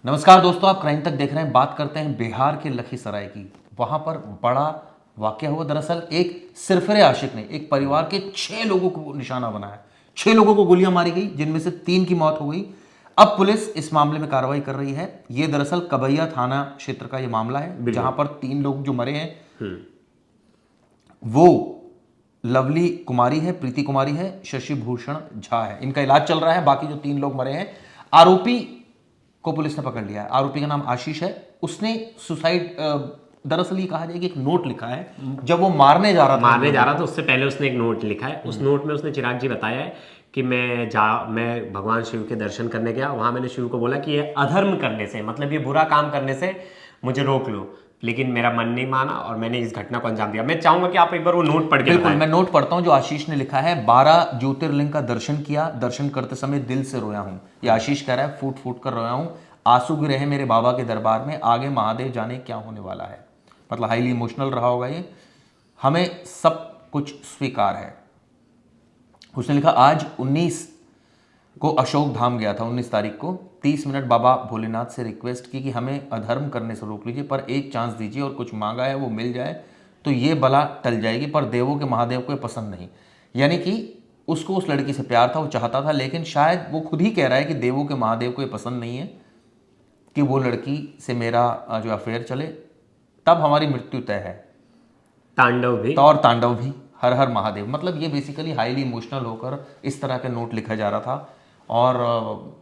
नमस्कार दोस्तों, आप क्राइम तक देख रहे हैं। बात करते हैं बिहार के लखीसराय की। वहां पर बड़ा वाकया हुआ। दरअसल एक सिरफिरे आशिक ने एक परिवार के 6 लोगों को निशाना बनाया। 6 लोगों को गोलियां मारी गई, जिनमें से 3 की मौत हो गई। अब पुलिस इस मामले में कार्रवाई कर रही है। ये दरअसल कबैया थाना क्षेत्र का ये मामला है, जहां पर 3 लोग जो मरे हैं वो लवली कुमारी है, प्रीति कुमारी है, शशि भूषण झा है। इनका इलाज चल रहा है। बाकी जो 3 लोग मरे हैं, आरोपी को पुलिस ने पकड़ लिया है। आरोपी का नाम आशीष है। उसने सुसाइड, दरअसल ये कहा जाए कि एक नोट लिखा है जब वो मारने जा रहा था। उससे पहले उसने एक नोट लिखा है। उस नोट में उसने चिराग जी बताया है कि मैं भगवान शिव के दर्शन करने गया, वहां मैंने शिव को बोला कि ये अधर्म करने से, मतलब ये बुरा काम करने से मुझे रोक लो, लेकिन मेरा मन नहीं माना और मैंने इस घटना को अंजाम दिया। मैं चाहूंगा कि आप एक बार वो नोट पढ़ के बिल्कुल, बताएं। मैं नोट पढ़ता हूं जो आशीष ने लिखा है। 12 ज्योतिर्लिंग का दर्शन किया, दर्शन करते समय दिल से रोया हूं। ये आशीष कह रहा है, फूट फूट कर रोया हूं। आंसू गिरे हैं मेरे बाबा के दरबार में, आगे महादेव जाने क्या होने वाला है। मतलब हाईली इमोशनल रहा होगा ये। हमें सब कुछ स्वीकार है। उसने लिखा, आज 19 को अशोक धाम गया था, 19 तारीख को। 30 मिनट बाबा भोलेनाथ से रिक्वेस्ट की कि हमें अधर्म करने से रोक लीजिए, पर एक चांस दीजिए और कुछ मांगा है वो मिल जाए तो ये बला टल जाएगी। पर देवों के महादेव को ये पसंद नहीं। यानी कि उसको उस लड़की से प्यार था, वो चाहता था, लेकिन शायद वो खुद ही कह रहा है कि देवों के महादेव को ये पसंद नहीं है कि वो लड़की से मेरा जो अफेयर चले। तब हमारी मृत्यु तय है। तांडव भी, हर हर महादेव। मतलब ये बेसिकली हाईली इमोशनल होकर इस तरह का नोट लिखा जा रहा था। और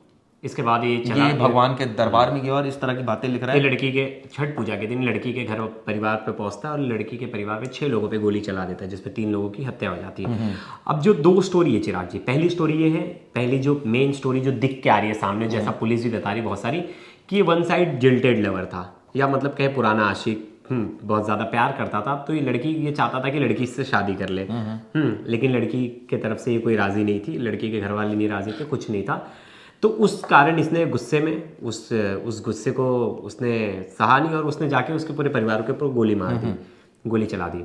इसके बाद ये भगवान के दरबार में गया और इस तरह की बातें लिख रहा है। लड़की के छठ पूजा के दिन लड़की के घर परिवार पे पहुंचता है और लड़की के परिवार में 6 लोगों पे गोली चला देता है, जिसमें 3 लोगों की हत्या हो जाती है। अब जो 2 स्टोरी है चिराग जी, पहली स्टोरी ये है, पहली जो मेन स्टोरी जो दिख के आ रही है सामने, जैसा पुलिस भी बता रही बहुत सारी, कि वन साइड जिल्टेड लवर था, या मतलब कहे पुराना आशिक, बहुत ज्यादा प्यार करता था। तो ये लड़की ये चाहता था कि लड़की इससे शादी कर ले, लेकिन लड़की के तरफ से ये कोई राजी नहीं थी, लड़की के घर वाले नहीं राजी थे, कुछ नहीं था। तो उस कारण इसने गुस्से में उस गुस्से को उसने सहा नहीं और उसने जाके उसके पूरे परिवार के ऊपर गोली मार दी, गोली चला दी।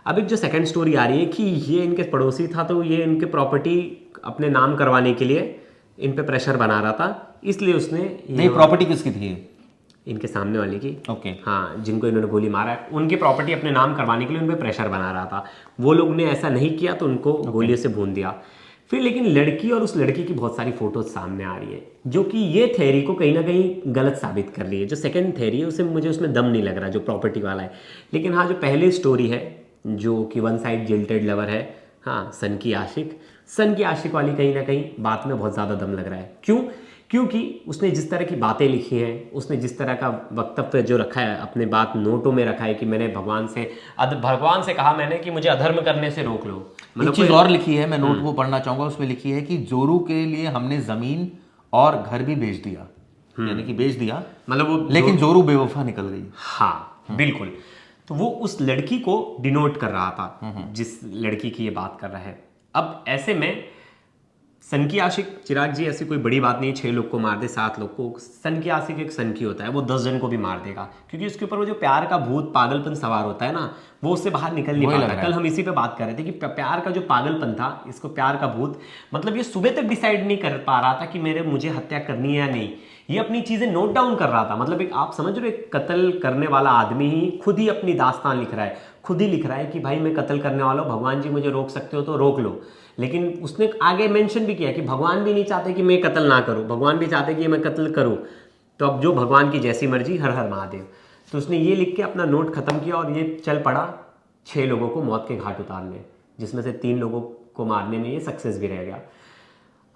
अब एक जो सेकंड स्टोरी आ रही है कि ये इनके पड़ोसी था, तो ये इनके प्रॉपर्टी अपने नाम करवाने के लिए इन पे प्रेशर बना रहा था, इसलिए उसने नहीं, प्रॉपर्टी किसकी थी? इनके सामने वाले की। ओके। हाँ, जिनको इन्होंने गोली मारा है उनकी प्रॉपर्टी अपने नाम करवाने के लिए उन पे प्रेशर बना रहा था। वो लोग ने ऐसा नहीं किया तो उनको गोली से भून दिया। फिर लेकिन लड़की और उस लड़की की बहुत सारी फोटोज सामने आ रही है, जो कि ये थ्योरी को कहीं ना कहीं गलत साबित कर रही है। जो सेकंड थ्योरी है उसे मुझे उसमें दम नहीं लग रहा, जो प्रॉपर्टी वाला है। लेकिन हाँ, जो पहले स्टोरी है जो कि वन साइड जिल्टेड लवर है, हाँ, सन की आशिक वाली कहीं ना कहीं बात में बहुत ज़्यादा दम लग रहा है। क्यों? क्योंकि उसने जिस तरह की बातें लिखी हैं, उसने जिस तरह का वक्तव्य जो रखा है, अपने बात नोटों में रखा है कि मैंने भगवान से कहा मैंने कि मुझे अधर्म करने से रोक लो। मतलब चीज और लिखी है, मैं नोट वो पढ़ना चाहूंगा। उसमें लिखी है कि जोरू के लिए हमने जमीन और घर भी बेच दिया, यानी कि बेच दिया, मतलब वो, लेकिन जोरू बेवफा निकल गई। हाँ, बिल्कुल। तो वो उस लड़की को डिनोट कर रहा था, जिस लड़की की ये बात कर रहा है। अब ऐसे में सन की आशिक, चिराग जी, ऐसी कोई बड़ी बात नहीं, 6 लोग को मार दे, 7 लोग को। सन की आशिक एक सन की होता है, वो 10 जन को भी मार देगा, क्योंकि उसके ऊपर वो जो प्यार का भूत पागलपन सवार होता है ना, वो उससे बाहर निकल नहीं पाता। कल हम इसी पे बात कर रहे थे कि प्यार का जो पागलपन था, इसको प्यार का भूत, मतलब ये सुबह तक डिसाइड नहीं कर पा रहा था कि मुझे हत्या करनी है या नहीं। ये अपनी चीजें नोट डाउन कर रहा था। मतलब एक, आप समझ रहे हो, एक कत्ल करने वाला आदमी ही खुद ही अपनी दास्तान लिख रहा है, खुद ही लिख रहा है कि भाई मैं कत्ल करने वाला हूँ, भगवान जी मुझे रोक सकते हो तो रोक लो। लेकिन उसने आगे मेंशन भी किया कि भगवान भी नहीं चाहते कि मैं कत्ल ना करूं, भगवान भी चाहते कि मैं कत्ल करूं, तो अब जो भगवान की जैसी मर्जी, हर हर महादेव। तो उसने ये लिख के अपना नोट खत्म किया और ये चल पड़ा 6 लोगों को मौत के घाट उतारने, जिसमें से 3 लोगों को मारने में ये सक्सेस भी रह गया।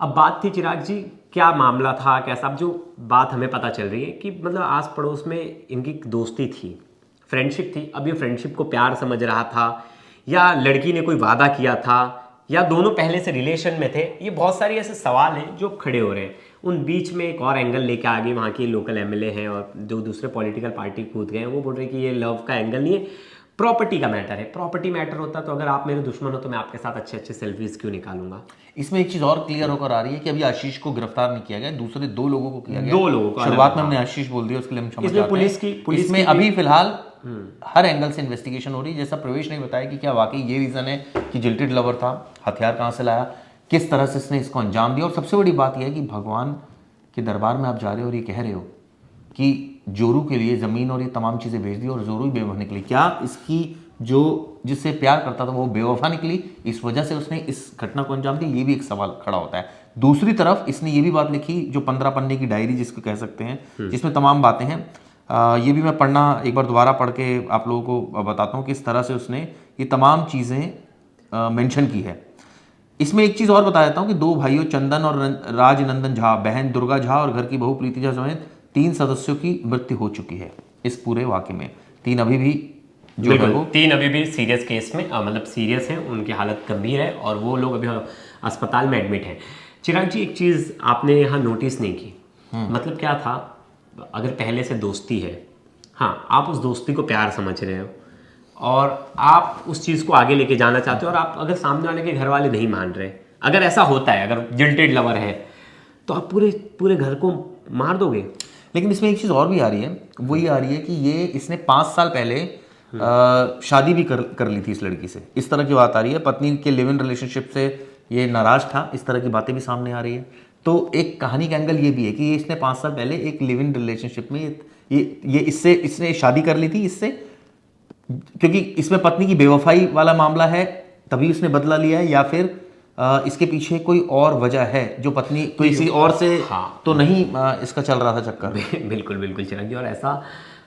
अब बात थी चिराग जी, क्या मामला था, कैसा? अब जो बात हमें पता चल रही है कि मतलब आस पड़ोस में इनकी दोस्ती थी, फ्रेंडशिप थी। अब ये फ्रेंडशिप को प्यार समझ रहा था, या लड़की ने कोई वादा किया था, या दोनों पहले से रिलेशन में थे? ये बहुत सारी ऐसे सवाल हैं जो खड़े हो रहे हैं। उन बीच में एक और एंगल लेके आ गए वहाँ के लोकल एमएलए हैं और जो दूसरे पॉलिटिकल पार्टी कूद गए हैं, वो बोल रहे हैं कि ये लव का एंगल नहीं है, प्रॉपर्टी का मैटर है। प्रॉपर्टी मैटर होता तो अगर आप मेरे दुश्मन हो तो मैं आपके साथ अच्छे अच्छे सेल्फीज क्यों निकालूंगा। इसमें एक चीज और क्लियर होकर आ रही है कि अभी आशीष को गिरफ्तार नहीं किया गया, दूसरे 2 लोगों को किया गया। 2 लोगों को शुरुआत में हमने आशीष बोल दिया, उसके लिए हम क्षमा चाहते हैं। पुलिस में अभी फिलहाल हर एंगल से इन्वेस्टिगेशन हो रही है। जैसा प्रवेश ने बताया कि क्या वाकई ये रीजन है कि जिल्टेड लवर था, हथियार कहाँ से लाया, किस तरह से इसने इसको अंजाम दिया। और सबसे बड़ी बात यह है कि भगवान के दरबार में आप जा रहे हो और ये कह रहे हो कि जोरू के लिए ज़मीन और ये तमाम चीज़ें भेज दी और जोरू ही बेवफा निकली। क्या इसकी जो जिससे प्यार करता था वो बेवफा निकली, इस वजह से उसने इस घटना को अंजाम दिया? ये भी एक सवाल खड़ा होता है। दूसरी तरफ इसने ये भी बात लिखी, जो 15 पन्ने की डायरी जिसको कह सकते हैं, जिसमें तमाम बातें हैं। ये भी मैं पढ़ना एक बार दोबारा पढ़ के आप लोगों को बताता हूँ किस तरह से उसने ये तमाम चीज़ें मेंशन की है। इसमें एक चीज़ और बता देता हूँ कि 2 भाइयों चंदन और राजनंदन झा, बहन दुर्गा झा और घर की बहू प्रीति झा समेत 3 सदस्यों की मृत्यु हो चुकी है इस पूरे वाक़े में। 3 अभी भी जो है वो 3 अभी भी सीरियस केस में मतलब सीरियस हैं, उनकी हालत गंभीर है और वो लोग अभी अस्पताल में एडमिट हैं। चिराग जी, एक चीज़ आपने यहाँ नोटिस नहीं की, मतलब क्या था, अगर पहले से दोस्ती है, हाँ, आप उस दोस्ती को प्यार समझ रहे हो और आप उस चीज़ को आगे लेके जाना चाहते हो, और आप अगर सामने वाले के घर वाले नहीं मान रहे, अगर ऐसा होता है, अगर जिल्टेड लवर है, तो आप पूरे पूरे घर को मार दोगे। लेकिन इसमें एक चीज़ और भी आ रही है, वो ये आ रही है कि ये इसने 5 साल पहले शादी भी कर ली थी इस लड़की से। इस तरह की बात आ रही है, पत्नी के लिव इन रिलेशनशिप से ये नाराज था, इस तरह की बातें भी सामने आ रही है। तो एक कहानी का एंगल ये भी है कि ये इसने 5 साल पहले एक लिव इन रिलेशनशिप में ये इसने शादी कर ली थी इससे, क्योंकि इसमें पत्नी की बेवफाई वाला मामला है, तभी उसने बदला लिया है, या फिर इसके पीछे कोई और वजह है जो पत्नी किसी और से तो नहीं इसका चल रहा था चक्कर। बिल्कुल बिल्कुल चिराग जी, और ऐसा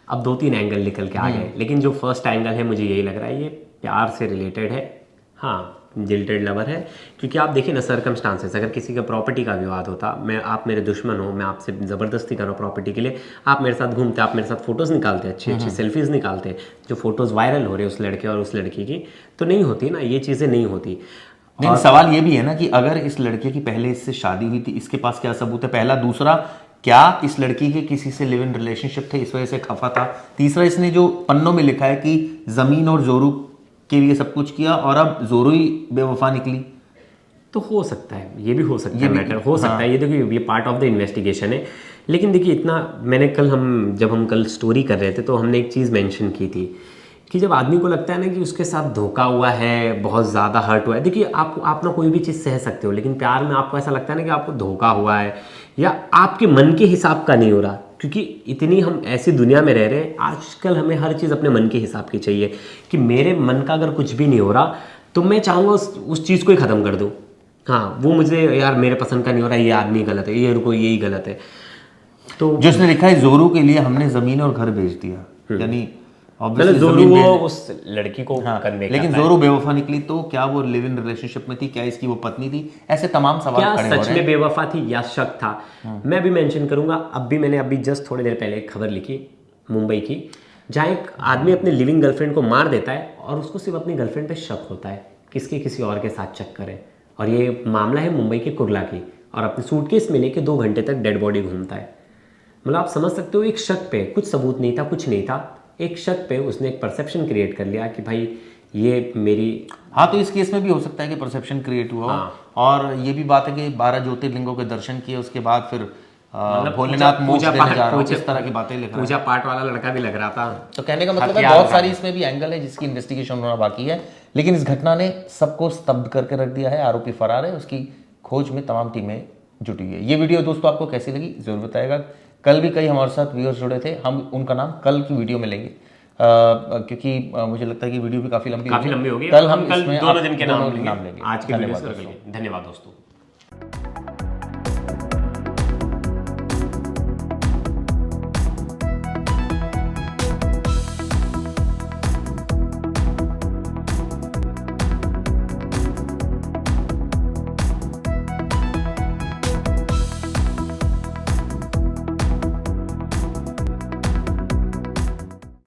अब 2-3 एंगल निकल के आ गए, लेकिन जो फर्स्ट एंगल है मुझे यही लग रहा है, ये प्यार से रिलेटेड है। हाँ, जिल्टेड लवर है, क्योंकि आप देखिए ना सर्कमस्टांसेस, अगर किसी का प्रॉपर्टी का विवाद होता, आप मेरे दुश्मन हो, मैं आपसे ज़बरदस्ती कर रहा हूँ प्रॉपर्टी के लिए, आप मेरे साथ घूमते, आप मेरे साथ फोटोज़ निकालते, अच्छी अच्छी सेल्फीज़ निकालते, जो फोटोज़ वायरल हो रहे हैं उस लड़के और उस लड़की की, तो नहीं होती ना, ये चीज़ें नहीं होती। लेकिन सवाल ये भी है ना कि अगर इस लड़के की पहले इससे शादी हुई थी, इसके पास क्या सबूत है? पहला। दूसरा, क्या इस लड़की के किसी से लिव इन रिलेशनशिप थे, इस वजह से खफा था? तीसरा, इसने जो पन्नों में लिखा है कि जमीन और जोरू के लिए सब कुछ किया और अब जोरू ही बेवफा निकली, तो हो सकता है, ये भी हो सकता है, मैटर हो सकता है, ये देखिए ये पार्ट ऑफ द इन्वेस्टिगेशन है। लेकिन देखिए इतना, मैंने कल जब हम कल स्टोरी कर रहे थे तो हमने एक चीज़ मेंशन की थी कि जब आदमी को लगता है ना कि उसके साथ धोखा हुआ है, बहुत ज़्यादा हर्ट हुआ है, देखिए आप ना कोई भी चीज़ सह सकते हो, लेकिन प्यार में आपको ऐसा लगता है ना कि आपको धोखा हुआ है या आपके मन के हिसाब का नहीं हो रहा, क्योंकि इतनी हम ऐसी दुनिया में रह रहे हैं आजकल, हमें हर चीज़ अपने मन के हिसाब की चाहिए, कि मेरे मन का अगर कुछ भी नहीं हो रहा तो मैं चाहूँगा उस चीज़ को ही ख़त्म कर दूँ। हाँ, वो मुझे यार मेरे पसंद का नहीं हो रहा, ये आदमी गलत है, ये रुको यही गलत है। तो जो इसने लिखा है, जोरू के लिए हमने ज़मीन और घर भेज दिया, यानी मतलब जोरू वो उस लड़की को करने, लेकिन जोरू बेवफा निकली, तो क्या वो लिव इन रिलेशनशिप में थी? क्या इसकी वो पतनी थी? ऐसे तमाम सवाल क्या खड़े हो रहे हैं। सच में बेवफा थी या शक था? मैं भी मेंशन करूंगा, मैंने अभी जस्ट थोड़ी देर पहले एक खबर लिखी मुंबई की, जहाँ एक आदमी अपने लिविंग गर्लफ्रेंड को मार देता है और उसको सिर्फ अपनी गर्लफ्रेंड पे शक होता है किसी और के साथ चक्कर है, और ये मामला है मुंबई के कुर्ला की, और अपने सूटकेस में लेके 2 घंटे तक डेड बॉडी घूमता है। मतलब आप समझ सकते हो, एक शक पे, कुछ सबूत नहीं था, कुछ नहीं था, एक शक पे उसने एक परसेप्शन क्रिएट कर लिया कि भाई ये मेरी। हाँ, तो इस केस में भी हो सकता है कि परसेप्शन क्रिएट हुआ। और ये भी बात है कि 12 ज्योतिर्लिंगों के दर्शन किए, उसके बाद फिर भोलेनाथ मोक्ष देने जा रहा हूं, इस तरह की बातें लिख रहा है। पूजा पाठ वाला लड़का भी लग रहा था। तो कहने का मतलब है बहुत सारी इसमें भी एंगल है जिसकी इन्वेस्टिगेशन होना बाकी है, लेकिन इस घटना ने सबको स्तब्ध करके रख दिया है। आरोपी फरार है, उसकी खोज में तमाम टीमें जुटी हुई है। ये वीडियो दोस्तों आपको कैसी लगी जरूर बताएगा। कल भी कई हमारे साथ व्यूअर्स जुड़े थे, हम उनका नाम कल की वीडियो में लेंगे, क्योंकि मुझे लगता है कि वीडियो भी काफी लंबी हो गई। कल हम दोनों दिन के नाम लेंगे। आज के वीडियो से। धन्यवाद दोस्तों।